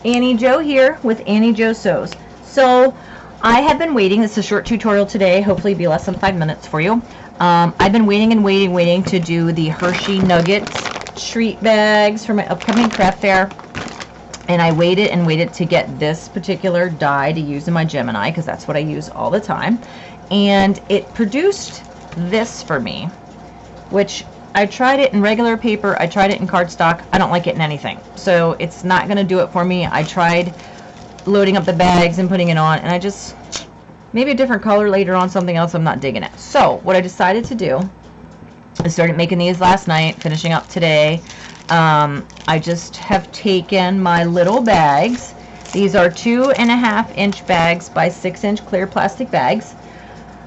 Auntie Jo here with Auntie Jo Sews. So I have been waiting. This is a short tutorial today. Hopefully be less than 5 minutes for you. I've been waiting and waiting to do the Hershey Nugget treat bags for my upcoming craft fair. And I waited and waited to get this particular die to use in my Gemini, because that's what I use all the time. And it produced this for me, which I tried it in regular paper, I tried it in cardstock. I don't like it in anything, so it's not going to do it for me. I tried loading up the bags and putting it on, and I just, maybe a different color later on, something else, I'm not digging it. So what I decided to do, I started making these last night, finishing up today. I just have taken my little bags. These are 2.5-inch bags by 6-inch clear plastic bags.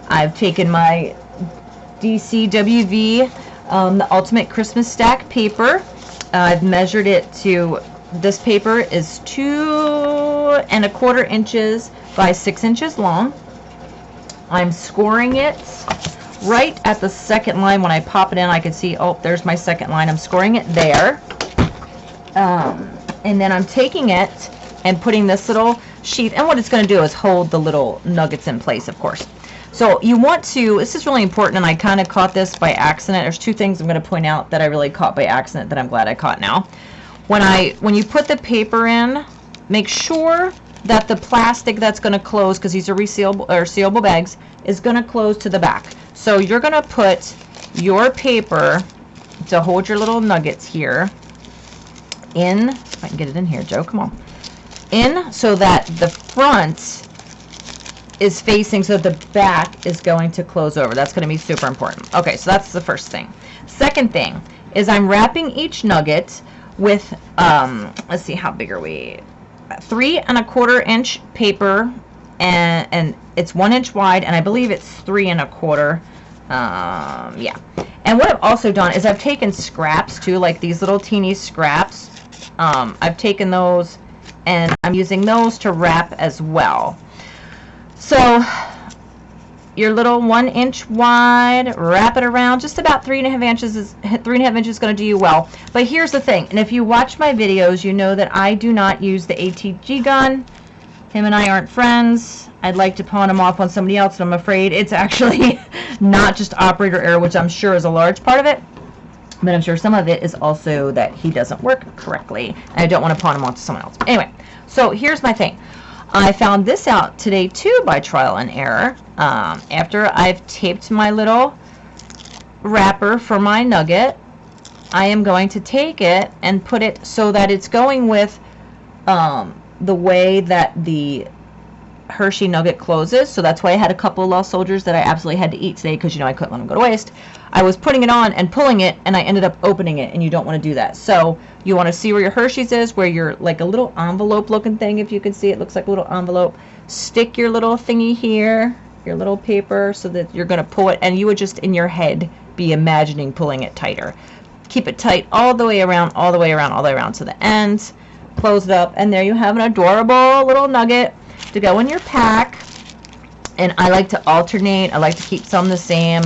I've taken my DCWV the Ultimate Christmas Stack paper. I've measured it to, this paper is 2¼ inches by 6 inches long. I'm scoring it right at the second line. When I pop it in, I can see, oh, there's my second line. I'm scoring it there. And then I'm taking it and putting this little sheath, and what it's going to do is hold the little nuggets in place, of course. So you want to, this is really important, and I kind of caught this by accident. There's two things I'm going to point out that I really caught by accident that I'm glad I caught now. When you put the paper in, make sure that the plastic that's going to close, because these are resealable or sealable bags, is going to close to the back. So you're going to put your paper to hold your little nuggets here in, if I can get it in here, Joe, come on, in, so that the front is facing, so the back is going to close over. That's going to be super important. Okay, so that's the first thing. Second thing is I'm wrapping each nugget with, let's see, how big are we? 3¼ inch paper, and it's 1 inch wide, and I believe it's 3¼ yeah. And what I've also done is I've taken scraps too, like these little teeny scraps. I've taken those and I'm using those to wrap as well. So your little 1 inch wide, wrap it around, just about 3½ inches is 3½ inches going to do you well. But here's the thing, and if you watch my videos, you know that I do not use the ATG gun. Him and I aren't friends. I'd like to pawn him off on somebody else, and I'm afraid it's actually not just operator error, which I'm sure is a large part of it, but I'm sure some of it is also that he doesn't work correctly, and I don't want to pawn him off to someone else. Anyway, so here's my thing. I found this out today too by trial and error. After I've taped my little wrapper for my nugget, I am going to take it and put it so that it's going with the way that the Hershey Nugget closes. So that's why I had a couple of lost soldiers that I absolutely had to eat today, because you know I couldn't let them go to waste. I was putting it on and pulling it, and I ended up opening it, and you don't want to do that. So you want to see where your Hershey's is, where you're like a little envelope looking thing, if you can see it, looks like a little envelope. Stick your little thingy here, your little paper, so that you're going to pull it, and you would just in your head be imagining pulling it tighter. Keep it tight all the way around, all the way around, all the way around to the end. Close it up, and there you have an adorable little nugget to go in your pack. And I like to alternate. I like to keep some the same.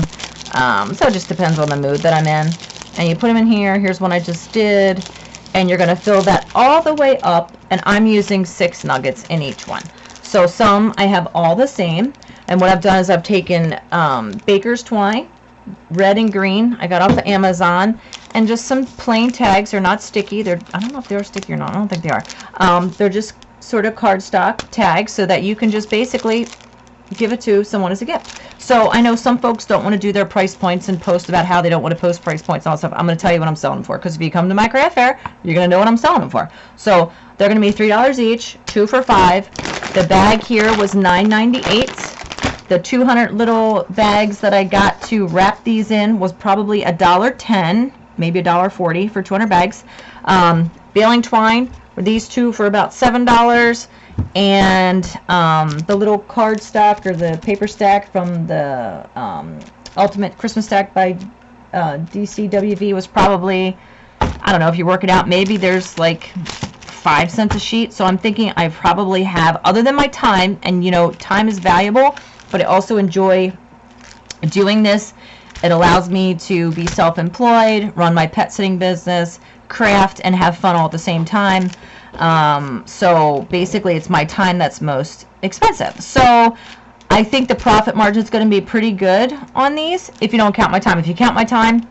So it just depends on the mood that I'm in. And you put them in here. Here's one I just did. And you're going to fill that all the way up. And I'm using 6 nuggets in each one. So some I have all the same. And what I've done is I've taken baker's twine, red and green. I got off of Amazon. And just some plain tags. They're not sticky. I don't know if they are sticky or not. I don't think they are. They're just sort of cardstock tags, so that you can just basically give it to someone as a gift. So I know some folks don't want to do their price points and post about how they don't want to post price points and all that stuff. I'm going to tell you what I'm selling them for, because if you come to my craft fair, you're going to know what I'm selling them for. So they're going to be $3 each, 2 for $5. The bag here was $9.98. The 200 little bags that I got to wrap these in was probably $1.10, maybe $1.40 for 200 bags. Baling twine, these two for about $7. And the little card stack, or the paper stack from the Ultimate Christmas Stack by DCWV was probably, I don't know, if you work it out, maybe there's like 5 cents a sheet. So I'm thinking I probably have, other than my time, and you know, time is valuable, but I also enjoy doing this. It allows me to be self-employed, run my pet sitting business, craft, and have fun all at the same time. So basically it's my time that's most expensive. So I think the profit margin is going to be pretty good on these if you don't count my time. If you count my time,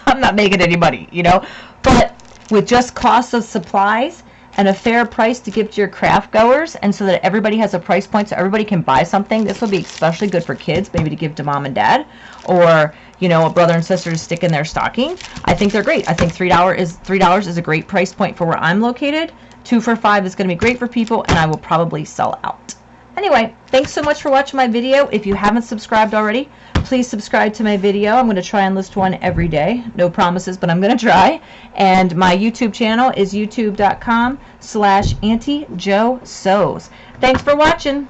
I'm not making any money, you know. But with just cost of supplies and a fair price to give to your craft goers, and so that everybody has a price point so everybody can buy something, this will be especially good for kids, maybe to give to mom and dad, or you know, a brother and sister to stick in their stocking. I think they're great. I think $3 is a great price point for where I'm located. 2 for $5 is going to be great for people, and I will probably sell out. Anyway, thanks so much for watching my video. If you haven't subscribed already, please subscribe to my video. I'm going to try and list one every day. No promises, but I'm going to try. And my YouTube channel is youtube.com/Auntie Jo Sews. Thanks for watching.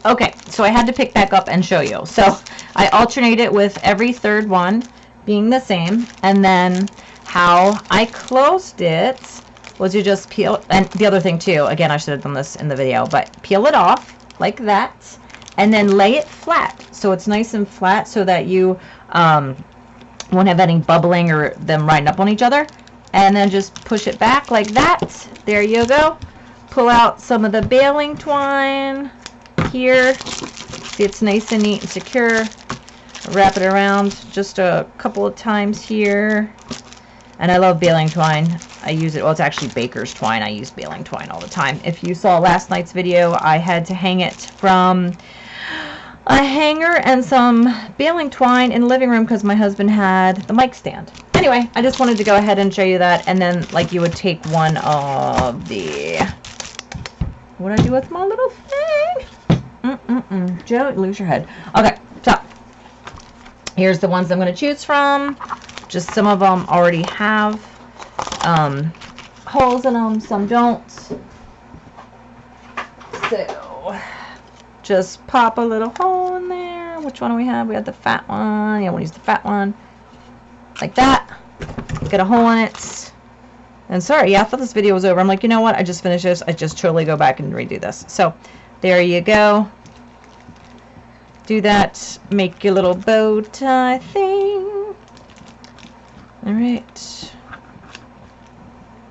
Okay, so I had to pick back up and show you. So I alternate it with every third one being the same. And then how I closed it was you just peel, and the other thing too, again, I should have done this in the video, but peel it off like that and then lay it flat so it's nice and flat so that you won't have any bubbling or them riding up on each other. And then just push it back like that. There you go. Pull out some of the baling twine here. See, it's nice and neat and secure. Wrap it around just a couple of times here. And I love baling twine. I use it, well, it's actually baker's twine. I use baling twine all the time. If you saw last night's video, I had to hang it from a hanger and some baling twine in the living room because my husband had the mic stand. Anyway, I just wanted to go ahead and show you that. And then, like, you would take one of the, what do I do with my little thing? Joe, lose your head. Okay, so here's the ones I'm going to choose from. Just some of them already have holes in them, some don't. So just pop a little hole in there. Which one do we have? We have the fat one. Yeah, we'll use the fat one. Like that. Get a hole in it. And sorry, yeah, I thought this video was over. I'm like, you know what? I just finished this. I just totally go back and redo this. So there you go. Do that. Make your little bow tie thing. All right.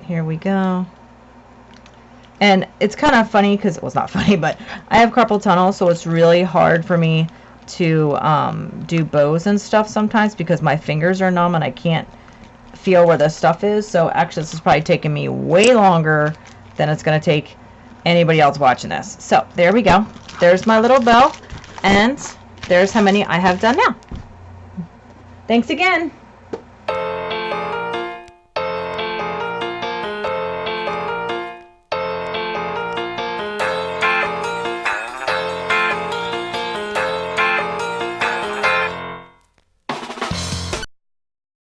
Here we go. And it's kind of funny because, well, it's not funny, but I have carpal tunnel, so it's really hard for me to do bows and stuff sometimes because my fingers are numb and I can't feel where the stuff is. So actually, this is probably taking me way longer than it's going to take anybody else watching this. So there we go. There's my little bow, and there's how many I have done now. Thanks again.